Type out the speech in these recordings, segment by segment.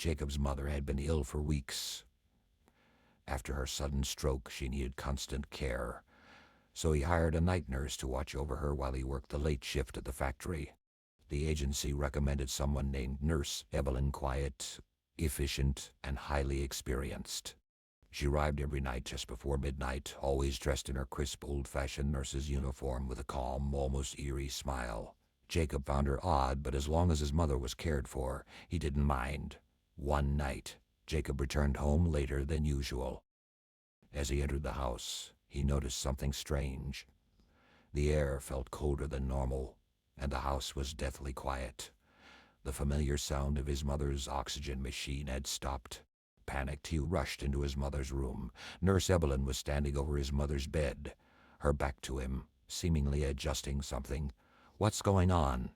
Jacob's mother had been ill for weeks. After her sudden stroke, she needed constant care, so he hired a night nurse to watch over her while he worked the late shift at the factory. The agency recommended someone named Nurse Evelyn, quiet, efficient, and highly experienced. She arrived every night just before midnight, always dressed in her crisp, old-fashioned nurse's uniform with a calm, almost eerie smile. Jacob found her odd, but as long as his mother was cared for, he didn't mind. One night, Jacob returned home later than usual. As he entered the house, he noticed something strange. The air felt colder than normal, and the house was deathly quiet. The familiar sound of his mother's oxygen machine had stopped. Panicked, he rushed into his mother's room. Nurse Evelyn was standing over his mother's bed, her back to him, seemingly adjusting something. "What's going on?"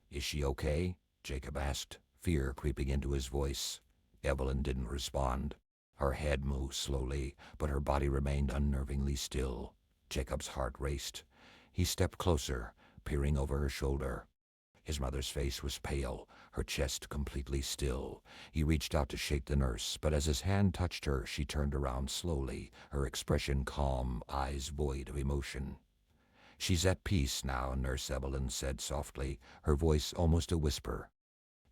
"Is she okay?" Jacob asked, fear creeping into his voice. Evelyn didn't respond. Her head moved slowly, but her body remained unnervingly still. Jacob's heart raced. He stepped closer, peering over her shoulder. His mother's face was pale, her chest completely still. He reached out to shake the nurse, but as his hand touched her, she turned around slowly, her expression calm, eyes void of emotion. "She's at peace now," Nurse Evelyn said softly, her voice almost a whisper.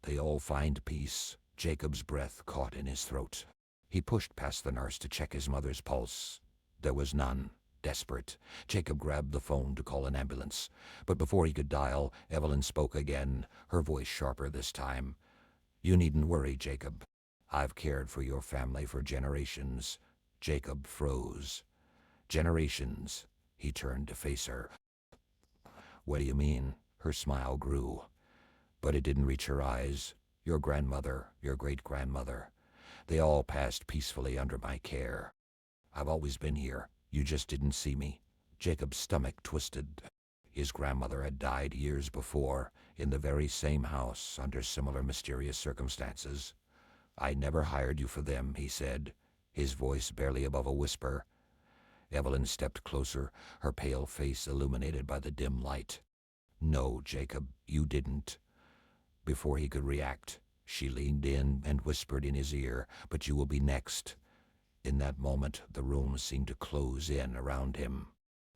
"They all find peace." Jacob's breath caught in his throat. He pushed past the nurse to check his mother's pulse. There was none. Desperate, Jacob grabbed the phone to call an ambulance. But before he could dial, Evelyn spoke again, her voice sharper this time. "You needn't worry, Jacob. I've cared for your family for generations." Jacob froze. "Generations." He turned to face her. "What do you mean?" Her smile grew, but it didn't reach her eyes. "Your grandmother, your great-grandmother, they all passed peacefully under my care. I've always been here. You just didn't see me." Jacob's stomach twisted. His grandmother had died years before, in the very same house, under similar mysterious circumstances. "I never hired you for them," he said, his voice barely above a whisper. Evelyn stepped closer, her pale face illuminated by the dim light. "No, Jacob, you didn't." Before he could react, she leaned in and whispered in his ear, "But you will be next." In that moment, the room seemed to close in around him.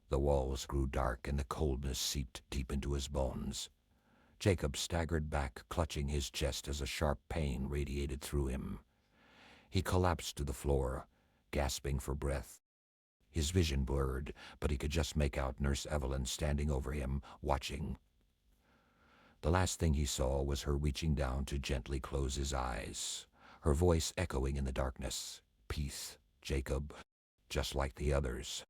The walls grew dark and the coldness seeped deep into his bones. Jacob staggered back, clutching his chest as a sharp pain radiated through him. He collapsed to the floor, gasping for breath. His vision blurred, but he could just make out Nurse Evelyn standing over him, watching. The last thing he saw was her reaching down to gently close his eyes, her voice echoing in the darkness. "Peace, Jacob, just like the others."